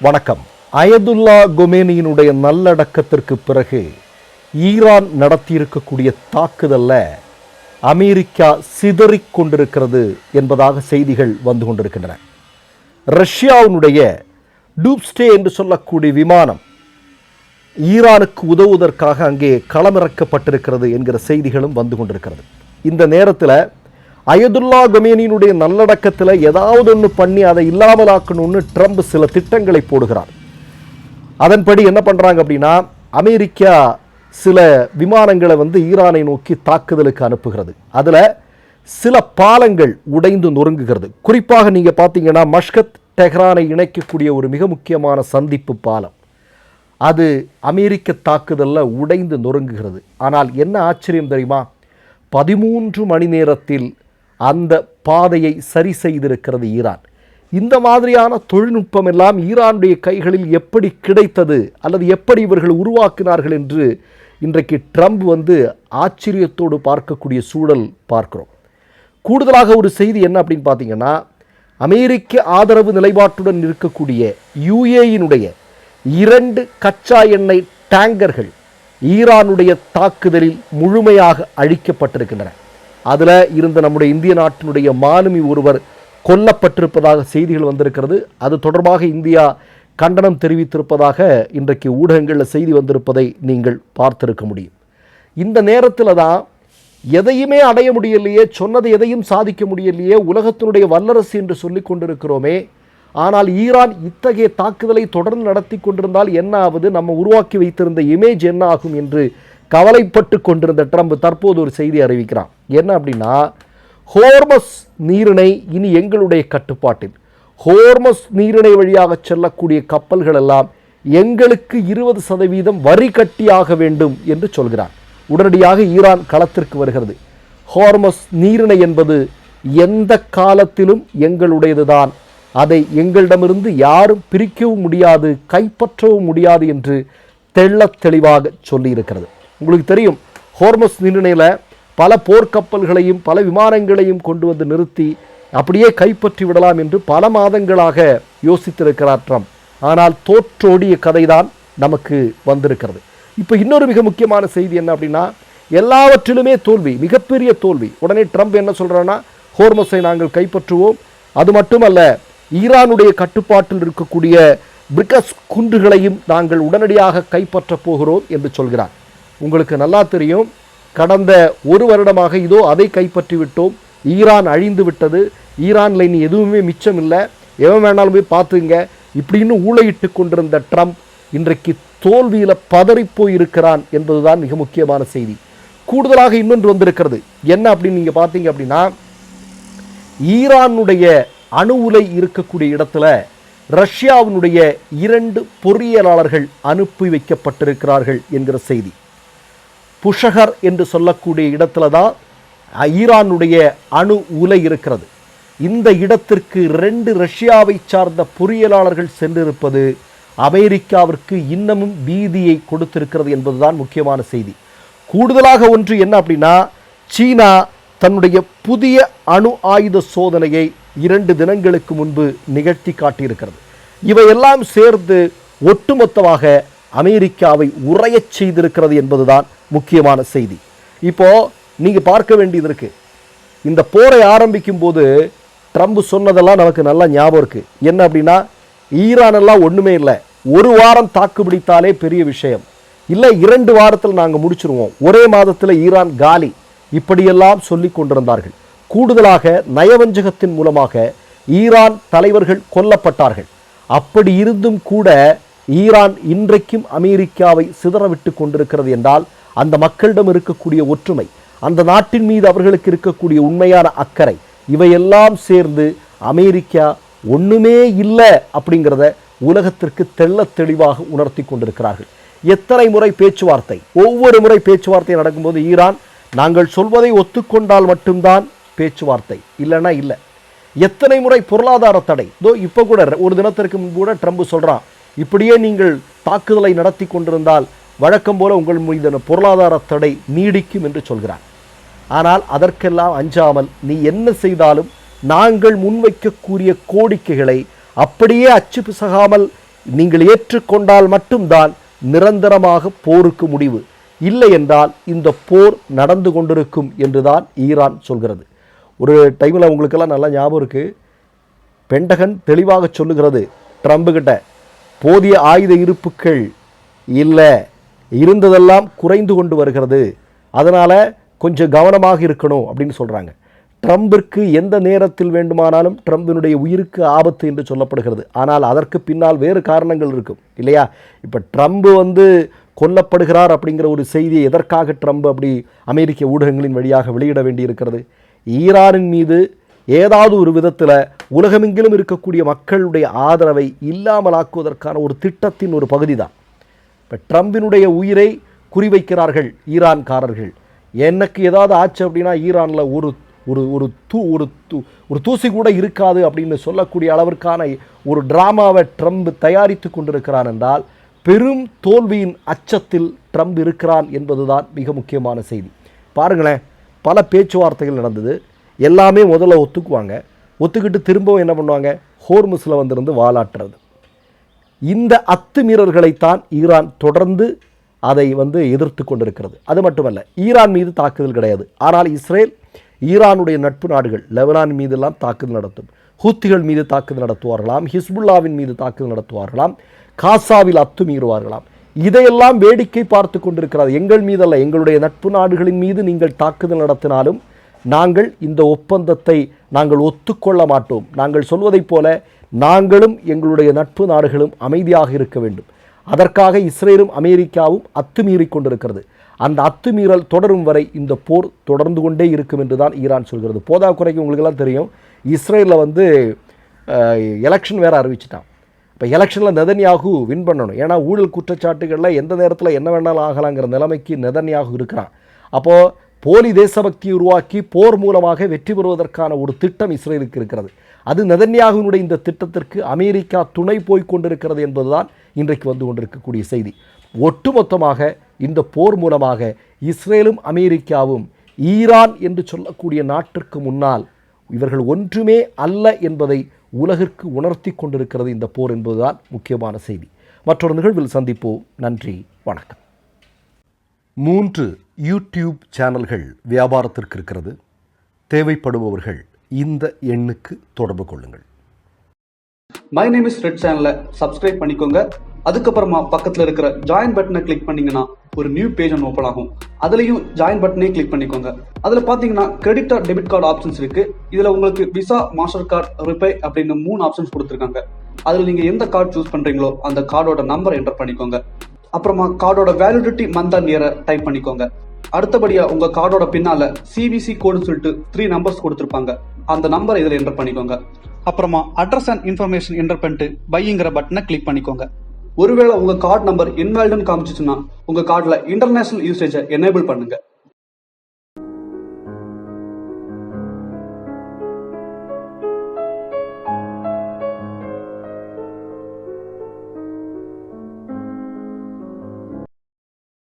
வணக்கம். அயதுல்லா கொமேனியினுடைய நல்லடக்கத்திற்கு பிறகு Iran நடத்தியிருக்கக்கூடிய தாக்குதல்ல America சிதறிக் கொண்டிருக்கிறது என்பதாக செய்திகள் வந்து கொண்டிருக்கின்றன. ரஷ்யாவினுடைய டூப்ஸ்டே என்று சொல்லக்கூடிய விமானம் ஈரானுக்கு உதவுவதற்காக அங்கே களமிறக்கப்பட்டிருக்கிறது என்கிற செய்திகளும் வந்து கொண்டிருக்கிறது. இந்த நேரத்தில் அயதுல்லா கொமேனியினுடைய நல்லடக்கத்தில் ஏதாவது ஒன்று பண்ணி அதை இல்லாமலாக்கணும்னு ட்ரம்ப் சில திட்டங்களை போடுகிறார். அதன்படி என்ன பண்ணுறாங்க அப்படின்னா, அமெரிக்கா சில விமானங்களை ஈரானை நோக்கி தாக்குதலுக்கு அனுப்புகிறது. அதில் சில பாலங்கள் உடைந்து நொறுங்குகிறது. குறிப்பாக நீங்கள் பார்த்தீங்கன்னா மஷ்கத் டெஹ்ரானை இணைக்கக்கூடிய ஒரு மிக முக்கியமான சந்திப்பு பாலம் அது அமெரிக்க தாக்குதலில் உடைந்து நொறுங்குகிறது. ஆனால் என்ன ஆச்சரியம் தெரியுமா, 13 மணி நேரத்தில் அந்த பாதையை சரி செய்திருக்கிறது ஈரான். இந்த மாதிரியான தொழில்நுட்பம் எல்லாம் ஈரானுடைய கைகளில் எப்படி கிடைத்தது அல்லது எப்படி இவர்கள் உருவாக்கினார்கள் என்று இன்றைக்கு ட்ரம்ப் ஆச்சரியத்தோடு பார்க்கக்கூடிய சூழல் பார்க்கிறோம். கூடுதலாக ஒரு செய்தி என்ன அப்படின்னு பார்த்தீங்கன்னா, அமெரிக்க ஆதரவு நிலைப்பாட்டுடன் இருக்கக்கூடிய யுஏஇனுடைய 2 கச்சா எண்ணெய் டேங்கர்கள் ஈரானுடைய தாக்குதலில் முழுமையாக அழிக்கப்பட்டிருக்கின்றன. அதில் இருந்த நம்முடைய இந்திய நாட்டினுடைய மாலுமி ஒருவர் கொல்லப்பட்டிருப்பதாக செய்திகள் வந்திருக்கிறது. அது தொடர்பாக இந்தியா கண்டனம் தெரிவித்திருப்பதாக இன்றைக்கு ஊடகங்களில் செய்தி வந்திருப்பதை நீங்கள் பார்த்திருக்க முடியும். இந்த நேரத்தில் தான் எதையுமே அடைய முடியலையே, சொன்னது எதையும் சாதிக்க முடியலையே, உலகத்தினுடைய வல்லரசு என்று சொல்லிக் கொண்டிருக்கிறோமே, ஆனால் ஈரான் இத்தகைய தாக்குதலை தொடர்ந்து நடத்தி கொண்டிருந்தால் என்ன ஆவது, நம்ம உருவாக்கி வைத்திருந்த இமேஜ் என்ன ஆகும் என்று கவலைப்பட்டு கொண்டிருந்த ட்ரம்ப் தற்போது ஒரு செய்தி அறிவிக்கிறான். என்ன அப்படின்னா, ஹோர்மஸ் நீரிணை இனி எங்களுடைய கட்டுப்பாட்டில், ஹோர்மஸ் நீரிணை வழியாக செல்லக்கூடிய கப்பல்கள் எல்லாம் எங்களுக்கு 20% வரி கட்டியாக வேண்டும் என்று சொல்கிறார். உடனடியாக ஈரான் களத்திற்கு வருகிறது. ஹோர்மஸ் நீரிணை என்பது எந்த காலத்திலும் எங்களுடையதுதான், அதை எங்களிடமிருந்து யாரும் பிரிக்கவும் முடியாது, கைப்பற்றவும் முடியாது என்று தெள்ளத் தெளிவாக சொல்லியிருக்கிறது. உங்களுக்கு தெரியும், ஹோர்மஸ் நீரிணையில் பல போர்க்கப்பல்களையும் பல விமானங்களையும் கொண்டு வந்து நிறுத்தி அப்படியே கைப்பற்றி விடலாம் என்று பல மாதங்களாக யோசித்திருக்கிறார் ட்ரம்ப். ஆனால் தோற்றோடிய கதைதான் நமக்கு வந்திருக்கிறது. இப்போ இன்னொரு மிக முக்கியமான செய்தி என்ன அப்படின்னா, எல்லாவற்றிலுமே தோல்வி, மிகப்பெரிய தோல்வி. உடனே ட்ரம்ப் என்ன சொல்கிறான்னா, ஹோர்மஸை நாங்கள் கைப்பற்றுவோம், அது மட்டுமல்ல ஈரானுடைய கட்டுப்பாட்டில் இருக்கக்கூடிய பிரிகஸ் குன்றுகளையும் நாங்கள் உடனடியாக கைப்பற்றப் போகிறோம் என்று சொல்கிறார். உங்களுக்கு நல்லா தெரியும், கடந்த ஒரு வருடமாக இதோ அதை கைப்பற்றி விட்டோம், ஈரான் அழிந்து விட்டது, ஈரானில் இனி எதுவுமே மிச்சம் இல்லை, எவன் வேணாலும் போய் பார்த்துங்க இப்படின்னு ஊழையிட்டு கொண்டிருந்த ட்ரம்ப் இன்றைக்கு தோல்வியில் பதறிப்போய் இருக்கிறான் என்பதுதான் மிக முக்கியமான செய்தி. கூடுதலாக இன்னொன்று வந்திருக்கிறது. என்ன அப்படின்னு நீங்கள் பார்த்தீங்க அப்படின்னா, ஈரானுடைய அணு உலை இருக்கக்கூடிய இடத்துல ரஷ்யாவினுடைய 2 பொறியியலாளர்கள் அனுப்பி வைக்கப்பட்டிருக்கிறார்கள் என்கிற செய்தி. புஷகர் என்று சொல்லக்கூடிய இடத்துல தான் ஈரானுடைய அணு உலை இருக்கிறது. இந்த இடத்திற்கு 2 ரஷ்யாவை சார்ந்த பொறியியலாளர்கள் சென்றிருப்பது அமெரிக்காவிற்கு இன்னமும் பீதியை கொடுத்திருக்கிறது என்பதுதான் முக்கியமான செய்தி. கூடுதலாக ஒன்று என்ன அப்படின்னா, சீனா தன்னுடைய புதிய அணு ஆயுத சோதனையை 2 தினங்களுக்கு முன்பு நிகழ்த்தி காட்டியிருக்கிறது. இவையெல்லாம் சேர்ந்து ஒட்டுமொத்தமாக அமெரிக்காவை உறையச் செய்திருக்கிறது என்பதுதான் முக்கியமான செய்தி. இப்போ நீங்க பார்க்க வேண்டியது இருக்கு. இந்த போரை ஆரம்பிக்கும் போது ட்ரம்ப் சொன்னதெல்லாம் நமக்கு நல்லா ஞாபகம் இருக்கு. என்ன அப்படின்னா, ஈரான் எல்லாம் ஒண்ணுமே இல்லை, 1 வாரம் தாக்கு பிடித்தாலே பெரிய விஷயம், இல்லை 2 வாரத்தில் நாங்கள் முடிச்சிருவோம், ஒரே மாதத்தில் ஈரான் காலி, இப்படியெல்லாம் சொல்லி கொண்டிருந்தார்கள். கூடுதலாக நயவஞ்சகத்தின் மூலமாக ஈரான் தலைவர்கள் கொல்லப்பட்டார்கள். அப்படி இருந்தும் கூட ஈரான் இன்றைக்கும் அமெரிக்காவை சிதறவிட்டு கொண்டிருக்கிறது என்றால் அந்த மக்களிடம் இருக்கக்கூடிய ஒற்றுமை, அந்த நாட்டின் மீது அவர்களுக்கு இருக்கக்கூடிய உண்மையான அக்கறை, இவையெல்லாம் சேர்ந்து அமெரிக்கா ஒண்ணுமே இல்லை அப்படிங்கிறத உலகத்திற்கு தெள்ளத் தெளிவாக உணர்த்தி கொண்டிருக்கிறார்கள். எத்தனை முறை பேச்சுவார்த்தை, ஒவ்வொரு முறை பேச்சுவார்த்தை நடக்கும்போது ஈரான் நாங்கள் சொல்வதை ஒத்துக்கொண்டால் மட்டும்தான் பேச்சுவார்த்தை, இல்லைன்னா இல்லை. எத்தனை முறை பொருளாதார தடை, இப்போ கூட ஒரு தினத்திற்கு முன்பு கூட ட்ரம்ப் சொல்றான், இப்படியே நீங்கள் தாக்குதலை நடத்தி கொண்டிருந்தால் வழக்கம் போல உங்கள் மீதான பொருளாதார தடை நீடிக்கும் என்று சொல்கிறார். ஆனால் அதற்கெல்லாம் அஞ்சாமல் நீ என்ன செய்தாலும் நாங்கள் முன்வைக்கக்கூடிய கோரிக்கைகளை அப்படியே அச்சு பிசகாமல் நீங்கள் ஏற்றுக்கொண்டால் மட்டும்தான் நிரந்தரமாக போருக்கு முடிவு, இல்லை என்றால் இந்த போர் நடந்து கொண்டிருக்கும் என்றுதான் ஈரான் சொல்கிறது. ஒரு டைமில் உங்களுக்கெல்லாம் நல்லா ஞாபகம் இருக்குது, பென்டகன் தெளிவாக சொல்லுகிறது ட்ரம்ப் கிட்ட, போதிய ஆயுத இருப்புகள் இல்லை, இருந்ததெல்லாம் குறைந்து கொண்டு வருகிறது, அதனால் கொஞ்சம் கவனமாக இருக்கணும் அப்படின்னு சொல்கிறாங்க. ட்ரம்பிற்கு எந்த நேரத்தில் வேண்டுமானாலும் ட்ரம்பினுடைய உயிருக்கு ஆபத்து என்று சொல்லப்படுகிறது. ஆனால் அதற்கு பின்னால் வேறு காரணங்கள் இருக்கும் இல்லையா? இப்போ ட்ரம்ப் கொல்லப்படுகிறார் அப்படிங்கிற ஒரு செய்தியை எதற்காக ட்ரம்ப் அப்படி அமெரிக்க ஊடகங்களின் வழியாக வெளியிட வேண்டியிருக்கிறது? ஈரானின் மீது ஏதாவது ஒரு விதத்தில் உலகமெங்கிலும் இருக்கக்கூடிய மக்களுடைய ஆதரவை இல்லாமலாக்குவதற்கான ஒரு திட்டத்தின் ஒரு பகுதி தான். இப்போ ட்ரம்பினுடைய உயிரை குறிவைக்கிறார்கள் ஈரான்காரர்கள். எனக்கு ஏதாவது ஆச்சு அப்படின்னா ஈரானில் ஒரு தூசி கூட இருக்காது அப்படின்னு சொல்லக்கூடிய அளவிற்கான ஒரு டிராமாவை ட்ரம்ப் தயாரித்து கொண்டிருக்கிறான் என்றால் பெரும் தோல்வியின் அச்சத்தில் ட்ரம்ப் இருக்கிறான் என்பதுதான் மிக முக்கியமான செய்தி. பாருங்களேன், பல பேச்சுவார்த்தைகள் நடந்தது, எல்லாமே முதல்ல ஒத்துக்குவாங்க, ஒத்துக்கிட்டு திரும்பவும் என்ன பண்ணுவாங்க, ஹோர்முஸில் வந்திருந்து வாலாட்டுறது. இந்த அத்துமீறல்களைத்தான் ஈரான் தொடர்ந்து அதை எதிர்த்து கொண்டிருக்கிறது. அது மட்டுமல்ல, ஈரான் மீது தாக்குதல் கிடையாது, ஆனால் இஸ்ரேல் ஈரானுடைய நட்பு நாடுகள் லெபனான் மீதெல்லாம் தாக்குதல் நடத்தும், ஹூத்திகள் மீது தாக்குதல் நடத்துவார்களாம், ஹிஸ்புல்லாவின் மீது தாக்குதல் நடத்துவார்களாம், காசாவில் அத்துமீறுவார்களாம். இதையெல்லாம் வேடிக்கை பார்த்து கொண்டிருக்கிறது. எங்கள் மீதல்ல, எங்களுடைய நட்பு நாடுகளின் மீது நீங்கள் தாக்குதல் நடத்தினாலும் நாங்கள் இந்த ஒப்பந்தத்தை நாங்கள் ஒத்துக்கொள்ள மாட்டோம். நாங்கள் சொல்வதைப் போல நாங்களும் எங்களுடைய நட்பு நாடுகளும் அமைதியாக இருக்க வேண்டும். அதற்காக இஸ்ரேலும் அமெரிக்காவும் அத்துமீறி கொண்டிருக்கிறது. அந்த அத்துமீறல் தொடரும் வரை இந்த போர் தொடர்ந்து கொண்டே இருக்கும் என்று தான் ஈரான் சொல்கிறது. போதா குறைக்கு உங்களுக்கெல்லாம் தெரியும், இஸ்ரேலில் எலெக்ஷன் வேறு அறிவிச்சிட்டான். இப்போ எலெக்ஷனில் நெதன்யாகு வின் பண்ணணும். ஏன்னா ஊழல் குற்றச்சாட்டுகளில் எந்த நேரத்தில் என்ன வேணாலும் ஆகலாங்கிற நிலைமைக்கு நெதன்யாகு இருக்கிறான். அப்போது போலி தேசபக்தியை உருவாக்கி போர் மூலமாக வெற்றி பெறுவதற்கான ஒரு திட்டம் இஸ்ரேலுக்கு இருக்கிறது. அது நெதன்யாகுவினுடைய இந்த திட்டத்திற்கு அமெரிக்கா துணை போய் கொண்டிருக்கிறது என்பதுதான் இன்றைக்கு கொண்டிருக்கக்கூடிய செய்தி. ஒட்டுமொத்தமாக இந்த போர் மூலமாக இஸ்ரேலும் அமெரிக்காவும் ஈரான் என்று சொல்லக்கூடிய நாட்டிற்கு முன்னால் இவர்கள் ஒன்றுமே அல்ல என்பதை உலகிற்கு உணர்த்தி கொண்டிருக்கிறது இந்த போர் என்பதுதான் முக்கியமான செய்தி. மற்றொரு நிகழ்வில் சந்திப்போம். நன்றி, வணக்கம். 3 யூடியூப் சேனல்கள் வியாபாரத்திற்கு இருக்கிறது. தேவைப்படுபவர்கள் இந்த எண்ணுக்கு தொடர்பு கொள்ளுங்கள். மை நேம் இஸ் ரெட் சேனலை சப்ஸ்கிரைப் பண்ணிக்கோங்க. அதுக்கப்புறமா பக்கத்தில் இருக்கிற ஜாயின் பட்டனை கிளிக் பண்ணீங்கன்னா ஒரு நியூ பேஜ் ஒன்று ஓப்பன் ஆகும். அதுலேயும் ஜாயின் பட்டனே கிளிக் பண்ணிக்கோங்க. அதில் பார்த்தீங்கன்னா credit R debit card options இருக்கு. இதில் உங்களுக்கு விசா, மாஸ்டர் கார்டு, ரிப்பே அப்படின்னு 3 ஆப்ஷன்ஸ் கொடுத்துருக்காங்க. அதில் நீங்கள் எந்த கார்டு சூஸ் பண்ணுறீங்களோ அந்த கார்டோட நம்பர் என்டர் பண்ணிக்கோங்க. அப்புறமா கார்டோட வேலிடிட்டி மந்த் அண்ட் இயரை டைப் பண்ணிக்கோங்க. அடுத்தபடியா உங்க கார்டோட பின்னால சிவிசி கோடுன்னு சொல்லிட்டு 3 நம்பர்ஸ் கொடுத்துருப்பாங்க. அந்த நம்பர் இதில் என்டர் பண்ணிக்கோங்க. அப்புறமா அட்ரஸ் அண்ட் இன்ஃபர்மேஷன் என்டர் பண்ணிட்டு பைங்கிற பட்டனை கிளிக் பண்ணிக்கோங்க. ஒருவேளை உங்க கார்டு நம்பர் இன்வாலிட்னு காமிச்சிச்சுன்னா உங்க கார்டுல இன்டர்நேஷனல் யூசேஜை எனேபிள் பண்ணுங்க.